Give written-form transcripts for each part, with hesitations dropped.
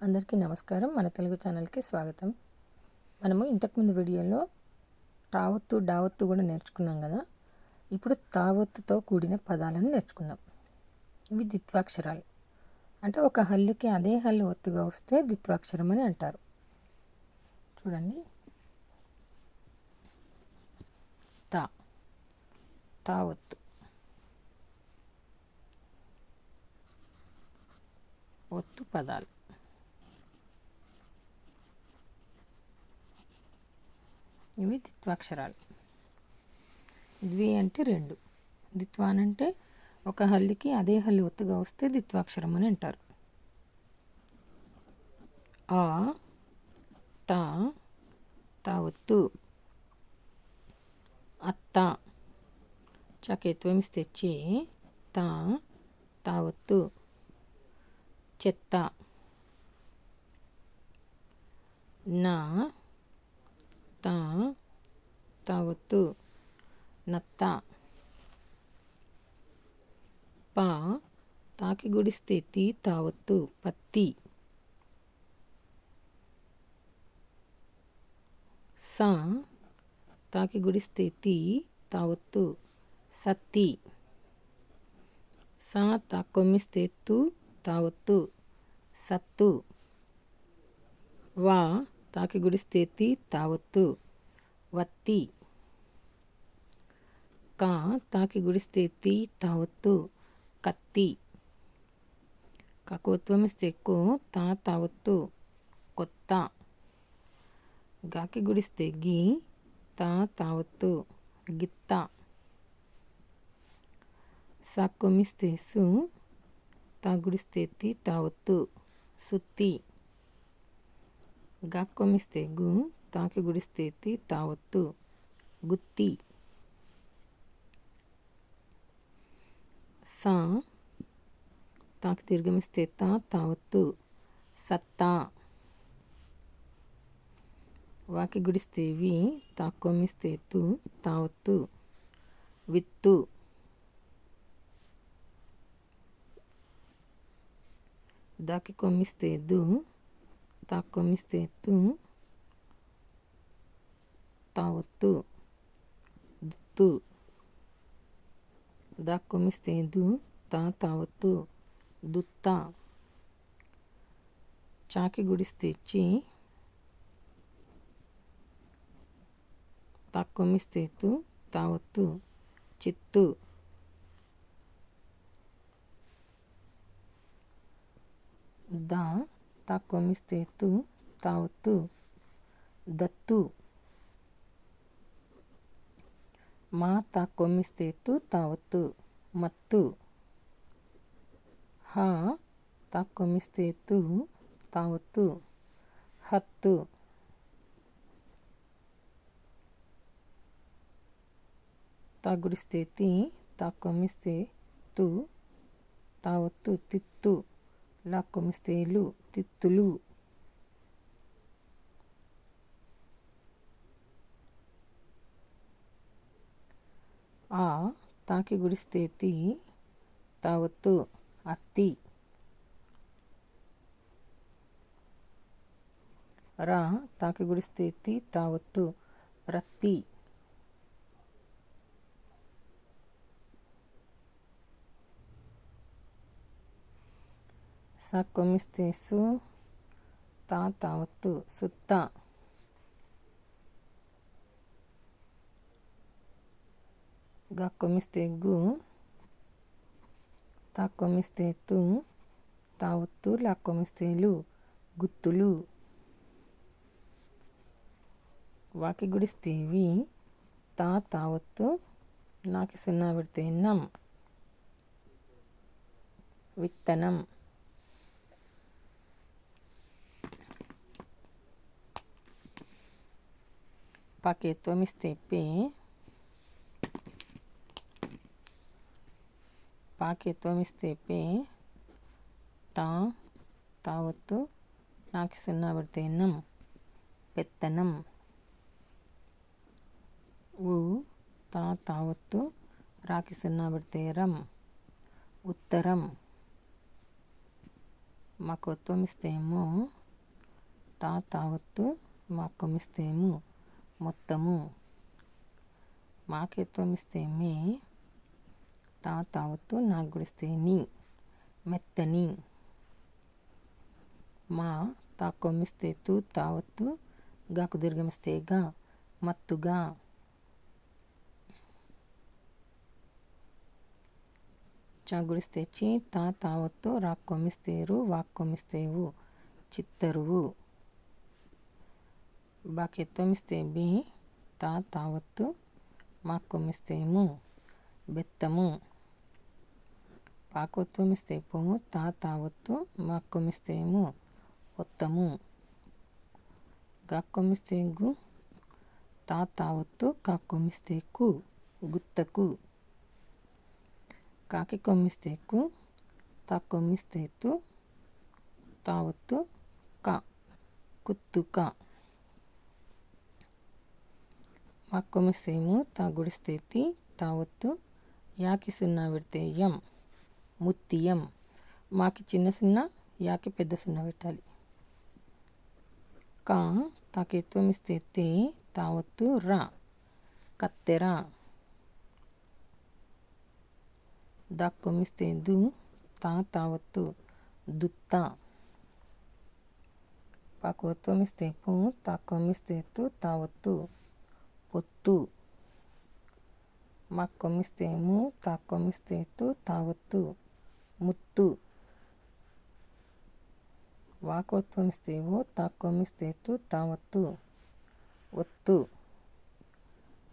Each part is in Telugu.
అందరికీ నమస్కారం. మన తెలుగు ఛానల్కి స్వాగతం. మనము ఇంతకుముందు వీడియోలో టావత్తు డావత్తు కూడా నేర్చుకున్నాం కదా. ఇప్పుడు తావత్తుతో కూడిన పదాలను నేర్చుకుందాం. ఇవి ద్విత్వాక్షరాలు. అంటే ఒక హల్లుకి అదే హల్లు ఒత్తుగా వస్తే ద్విత్వాక్షరం అని అంటారు. చూడండి, తా తావత్తు, ఒత్తు పదాలు. ఇవి ద్విత్వాక్షరాలు. ద్వి అంటే రెండు, ద్విత్వాన్ అంటే ఒక హల్లుకి అదే హల్లు ఒత్తుగా వస్తే ద్విత్వాక్షరం అని అంటారు. ఆ తా తావత్తు, అత్త చకేత్వం ఇస్తే చే తా తావత్తు, చెత్త నా తా తావత్తు, నత్త పా తాకి గుడిస్తే తీ తావత్తు, పత్తి సా తాకి గుడిస్తే తీ తావత్తు, సత్తి సా తాకొమ్మిస్తే తూ తావత్తు, సత్తు వా తాకి గుడిస్తే తీ తావత్తు, వత్తి కా తాకి గుడిస్తే తీ తావత్తు, కత్తి కాకోత్వమిస్తే కో తా తావత్తు, కొత్త గాకి గుడిస్తే గీ తా తావత్తు, గిత్త సాక్కొమ్మిస్తే సు తా గుడిస్తే తీ తావత్తు, సుత్తి గాక్కొమ్మిస్తే గు తాకి గుడిస్తే తీ తావత్తు, గుత్తి సా తాకి దీర్ఘమిస్తే తా తావత్తు, సత్తా వాకి గుడిస్తే వి తాక్కొమ్మిస్తే తు తావత్తు, విత్తు దాకి కొమ్మిస్తే దు తాక్కొమ్మిస్తే తు తావత్తు, దుత్తు దాక్కొమ్మిస్తే దు తా తావత్తు, దుత్త చాకి గుడిస్తే చి తాక్కొమ్మిస్తే తు తావత్తు, చిత్తు దా తాక్కొమ్మిస్తే తు తావత్తు, దత్తు మా తాక్కొమ్మిస్తే తు తావత్తు, మత్తు హా తాక్కొమ్మిస్తే తు తావత్తు, హత్తు తాగుడిస్తే తి తాక్కొమ్మిస్తే తు తావత్తు, తిత్తు లాక్కొమ్మిస్తే లు తిత్తులు ఆ తాకి గుడిస్తే తి తావత్తు, అత్తి రా తాకి గుడిస్తే తి తావత్తు, రత్తి సాక్కొమ్మిస్తే సు తా తావత్తు, సుత్త గాక్కొమ్మిస్తే గు తాక్కొమ్మిస్తే తు తావత్తు, లాక్కొమ్మిస్తే లు గుత్తులు వాకి గుడిస్తే వి తా తావత్తు, నాకి సున్నా పెడితే నం విత్తనం పాకేత్వమిస్తే పే పాకేత్వమిస్తే పే తా తావత్తు, నాకి సున్నా పెడితే నం పెత్తనం ఊ తా తావత్తు, రాకి సున్నా పెడితే రం ఉత్తరం మాకు ఒత్వమిస్తేమో తా తావత్తు, మాకొమిస్తేము మొత్తము. మాకెత్వమిస్తే మే, తా తావత్తు, నాకు గుడిస్తే నీ మెత్తని. మా తాకొమ్మిస్తే తూ తావత్తు, గాకు దీర్ఘమిస్తే గా మత్తుగా. చాగుడిస్తే చి, తా తావత్తు, రాక్కొమ్మిస్తేరు, వాక్కొమ్మిస్తేవు చిత్తరువు. బాకెత్వమిస్తే బి, తా తావత్తు, మాక్కొమ్మిస్తేము బెత్తము. పాకొత్వమిస్తే పు, తా తావత్తు, మాక్కొమ్మిస్తేము ఒత్తము. గాక్కొమ్మిస్తే గు, తా తావత్తు, కాక్కొమ్మిస్తే కు గుత్తకు. కాకి కొమ్మిస్తే కు, తాక్కొమ్మిస్తే తు, తావత్తు క కుత్తుక. మాక్కొమ్మిస్తేము, తా గుడిస్తే తి, తావత్తు, యాకి సున్నా పెడితే యం ముత్తియం. మాకి చిన్న సున్నా, యాకి పెద్ద సున్నా పెట్టాలి. కా తాకి ఎత్వమిస్తే తే, తావత్తు రా కత్తెర. దాక్కొమ్మిస్తే దు, తా తావత్తు దుత్త. పాకు ఒత్వమిస్తే పు, తాక్కొమ్మిస్తే తు, తావత్తు పొత్తు. మాక్కొమ్మిస్తే ము, తాక్కొమ్మిస్తే తు, తావత్తు ముత్తు. వాకొత్వమిస్తే ఓ, తాక్కొమ్మిస్తే తు, తావత్తు ఒత్తు.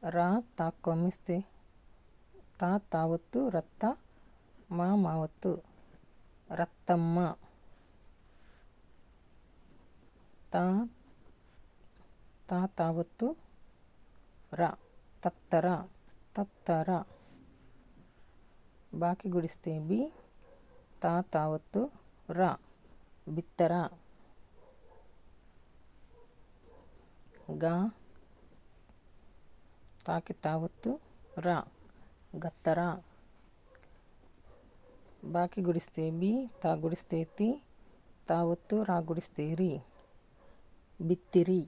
రా తాక్కొమ్మిస్తే తా తావత్తు రత్త, మా మావత్తు రత్తమ్మ. తా తా తావత్తు రా తత్తర తత్తర. బాకి గుడిస్తే బి, తా తావత్తు రా బిత్తర. గా తాకి తావత్తు రా గత్తర. బాకి గుడిస్తే బి, తా గుడిస్తే తి, తావత్తు రా గుడిస్తే రి బిత్తిరి.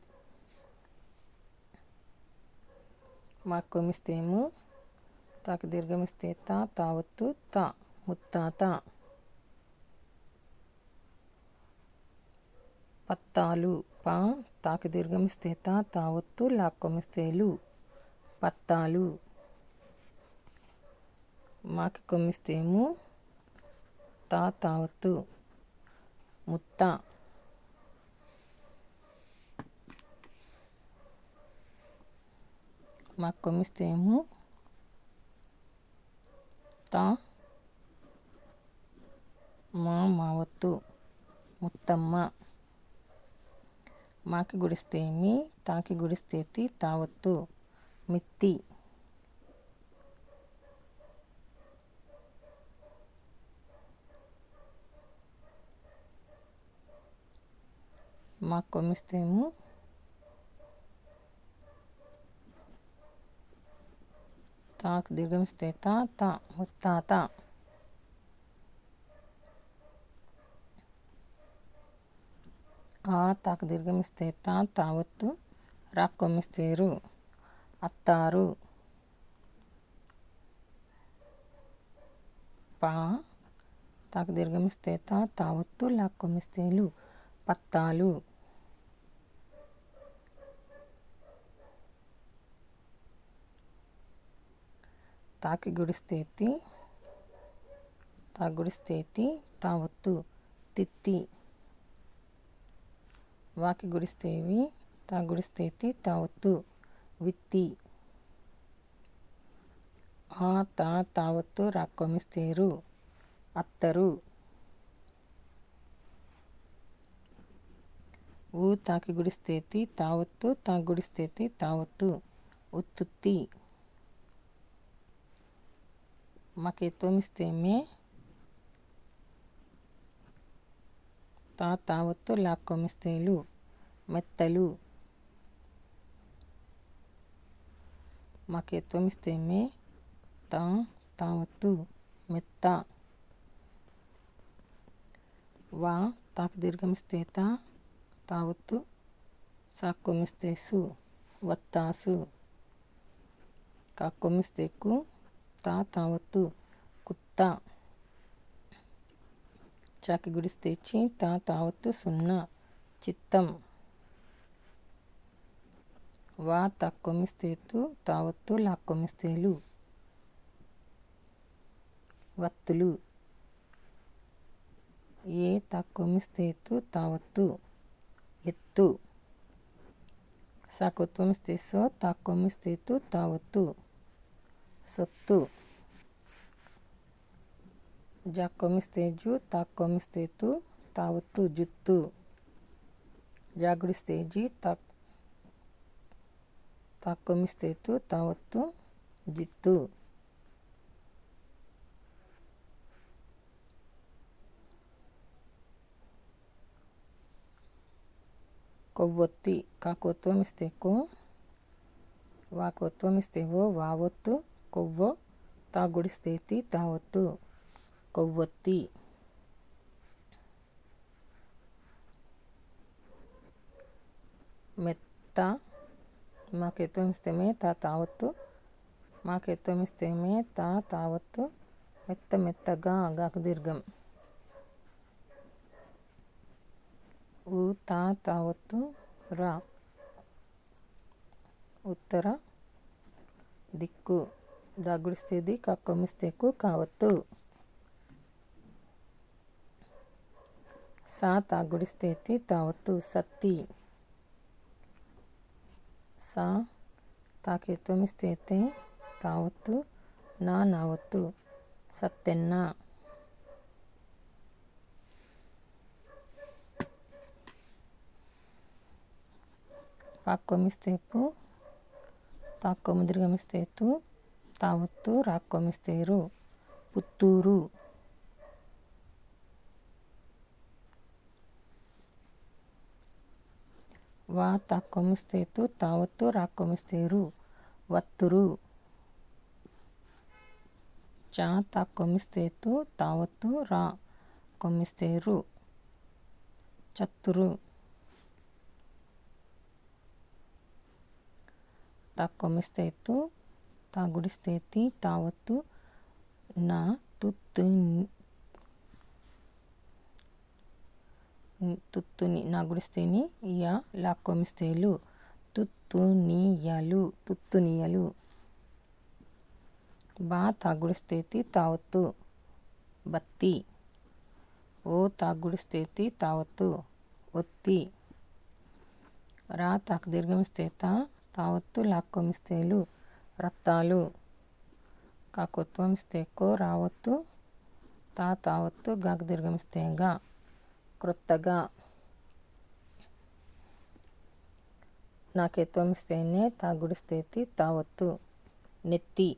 మాక్కొమ్మిస్తేము, తాకి దీర్ఘమిస్తే తా తావత్తు తా ముత్తాత. పత్తాలు. పా తాకి దీర్ఘమిస్తే తా తావత్తు, లాక్కొమ్మిస్తే లు పత్తాలు. మాకి కొమ్మిస్తేము, తా తావత్తు ముత్త. మాక్కొమ్మిస్తేము, తా మా మావత్తు ముత్తమ్మ. మాకి గుడిస్తే మీ, తాకి గుడిస్తే తి, తావత్తు మిత్తి. మాక్కొమ్మిస్తేము, తాకి దీర్ఘమిస్తే తా తా ముత్తాత. ఆ తాకి దీర్ఘమిస్తే తా తావత్తు, రాక్కొమ్మిస్తేరు అత్తారు. పా తాకి దీర్ఘమిస్తే తా తావత్తు, లాక్కొమ్మిస్తేలు పత్తాలు. తాకి గుడిస్తే తి, తా గుడిస్తే తి, తావత్తు తిత్తి. వాకి గుడిస్తే వి, తా గుడిస్తే తి, తావత్తు విత్తి. ఆ తా తావత్తు రాక్కొమ్మిస్తేరు అత్తరు. ఊ తాకి గుడిస్తే తి, తావత్తు, తా గుడిస్తే తి, తావత్తు ఉత్తుత్తి. మాకి ఎత్వమిస్తే మే, తా తావత్తు, లాక్కొమ్మిస్తేలు మెత్తలు. మాకి ఎత్వమిస్తే మే, తా తావత్తు మెత్త. వా తాకి దీర్ఘమిస్తే తా తావత్తు సాక్కొమిస్తే సు వత్తాసు. కాక్కొమిస్తే కు తా తావత్తు కుత్త. చాకి గుడిస్తే చి తా తావత్తు సున్నా చిత్తం. వా తాక్కొమిస్తే తు తావత్తు లాక్కొమిస్తే లు వత్తులు. ఏ తాక్కొమిస్తే తు తావత్తు ఎత్తు. సాకొత్తొమిస్తే సో తాక్కొమిస్తే తు తావత్తు సొత్తు. జాక్కొమిస్తే జు తాక్కొమిస్తే తు తావత్తు జుత్తు. జాగుడిస్తే జి తాక్కొమిస్తే తు తావత్తు జిత్తు. కొవ్వొత్తి. కాకొత్తొమిస్తే కో వాకొత్తొమిస్తే ఓ వావొత్తు కొవ్వొ తాగుడిస్తే తి తావత్తు కొవ్వొత్తి. మెత్త. మాకెత్తొమిస్తే మే తా తావత్తు మాకెత్తొమిస్తే మే తా తావత్తు మెత్త మెత్తగా గాకు దీర్ఘం. ఉ తా తావత్తు రా ఉత్తర దిక్కు. దాగుడిస్తే ది కాక్కొమిస్తే కు కావత్తు. సా తాగుడిస్తే తి తావత్తు సత్తి. సా తాకెత్తొమిస్తే తే తావత్తు నా నావత్తు సత్తెన్న. పాక్కొమిస్తే పు తాక్కొమ్మ దీర్ఘమిస్తే తు తావత్తు రాక్కొమిస్తే రు పుత్తూరు. వా తాక్కొమిస్తే తు తావత్తు రాక్కొమిస్తే రు వత్తురు. చా తాక్కొమిస్తే తు తావత్తు రా కొమ్మిస్తే రు చత్తురు. తాక్కొమిస్తే తు తాగుడిస్తే తి తావత్తు నా తుత్తుని. నా గుడిస్తే ని యా లాక్కొమిస్తే లు తుత్తునియలు తుత్తునియలు. బా తాగుడిస్తే తి తావత్తు బత్తి. ఓ తాగుడిస్తే తి తావత్తు ఒత్తి. రా తాకు దీర్ఘమిస్తే తా తావత్తు లాక్కొమిస్తే లు రత్తాలు. కాకొత్తొమిస్తే కో రావత్తు తా తావత్తు గాకు దీర్ఘమిస్తే గా క్రొత్తగా. నాకెత్తొమిస్తే నే తాగుడిస్తే తి తావత్తు నెత్తి.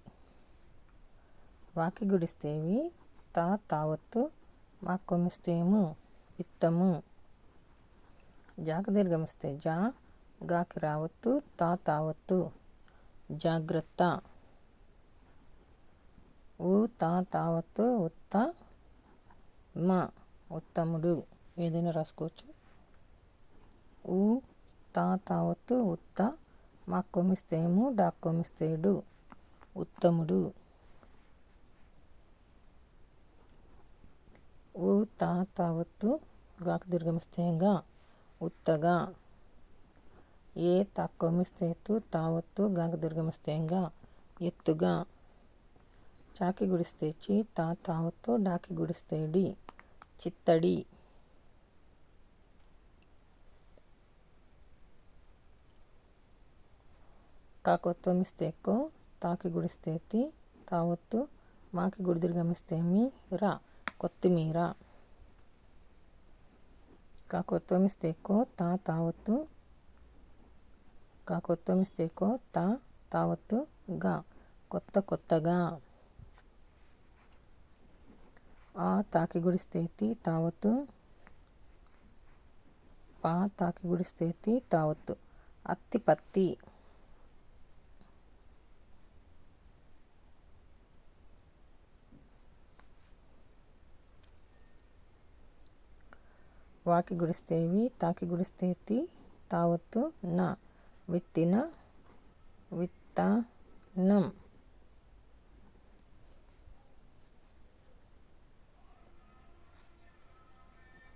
వాకి గుడిస్తే వి తా తావత్తు మాక్కొమిస్తే ము విత్తము. జాకు దీర్ఘమిస్తే జా గాకి రావత్తు తా తావత్తు జాగ్రత్త. ఉ తా తావత్తు ఉత్త మ ఉత్తముడు. ఏదైనా రాసుకోవచ్చు. ఉ తా తావత్తు ఉత్త మాక్కొమిస్తే ము డాక్కొమిస్తే డు ఉత్తముడు. ఉ తా తావత్తు గాకు దీర్ఘమిస్తే గా ఉత్తగా. ఏ తాక్కొమిస్తే తు తావత్తు గాకు దీర్ఘమిస్తే గా ఎత్తుగా. చాకి గుడిస్తే చి తా తావత్తు డాకి గుడిస్తే డి చిత్తడి. కాకొత్తొమిస్తే కో తాకి గుడిస్తే తి తావత్తు మాకి గుడి దీర్ఘమిస్తే మీ రా కొత్తిమీర. కాకొత్తొమిస్తే కో తా తావత్తు కాకొత్తొమిస్తే కో తా తావత్తు గా కొత్తగా. ఆ తాకి గుడిస్తే తి తావత్తు పా తాకి గుడిస్తే తి తావత్తు అత్తి పత్తి. వాకి గుడిస్తే వి, తాకి గుడిస్తే తి, తావత్తు నా, విత్తిన, విత్తనం.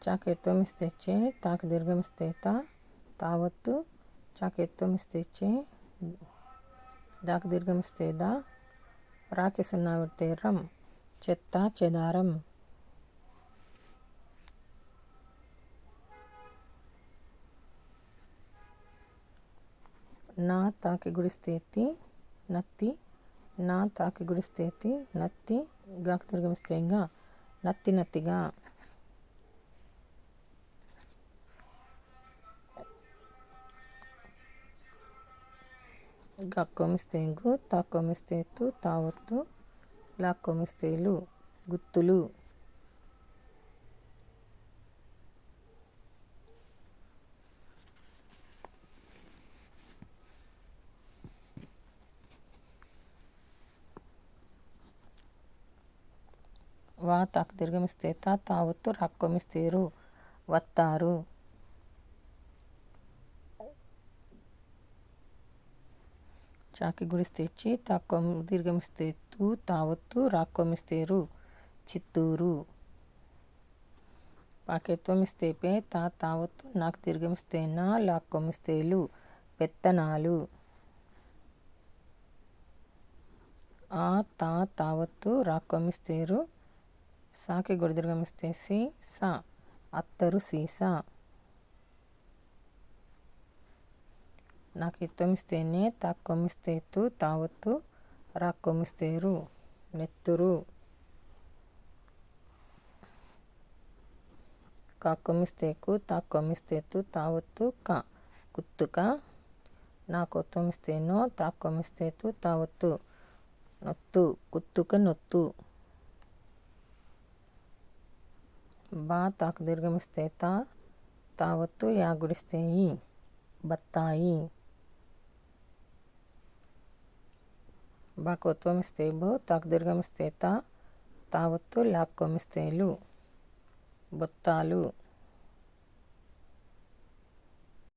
చాకి ఎత్తువం ఇస్తే చే, తాకి దీర్ఘం ఇస్తే తా, తావత్తు, చాకి ఎత్తువం ఇస్తే చే, దాకి దీర్ఘం ఇస్తే దా, రాకి సున్నా పెడితే రం, చెత్త చెదారం. నా తాకి గుడిస్తే తి, నత్తి, నా తాకి గుడిస్తే తి, నత్తి, గాకి దీర్ఘం ఇస్తే గా, నత్తి నత్తిగా. గక్కొమిస్తే గు, తాక్కొమిస్తే తు, తావత్తు, లాక్కొమిస్తే లు, గుత్తులు. వా తాకి దీర్ఘం ఇస్తే తా, తావత్తు, రాక్కొమిస్తే రు, వత్తారు. చాకి గుడిస్తే చి, తాక్కొం దీర్ఘం ఇస్తే తు, తావత్తు, రాక్కొమిస్తే రు, చిత్తూరు. పాకెత్వం ఇస్తే పే, తా, తావత్తు, నాకు దీర్ఘం ఇస్తే నా, లాక్కొమిస్తే లు, పెత్తనాలు. ఆ తా, తావత్తు, రాక్కొమిస్తే రు, సాకి గుడి దీర్ఘం ఇస్తే సి, సా, అత్తరు సీసా. నాకు ఎత్తుమిస్తే నే, తాక్కొమిస్తే తు, తావత్తు, రాక్కొమిస్తే రు, నెత్తురు. కాక్కొమిస్తే కు, తాక్కొమిస్తే తు, తావత్తు, క, కుత్తుక. నాకు ఒత్తుమిస్తే నో, తాక్కొమిస్తే తు, తావత్తు, నొత్తు, కుత్తుక నొత్తు. బా తాకు దీర్ఘమిస్తే తా, తావత్తు, యా గుడిస్తే ఈ, బత్తాయి. బాకు ఒత్వమిస్తే బో, తాకు దీర్ఘమిస్తే తా, తావత్తు, లాక్కొమిస్తే లు, బొత్తాలు.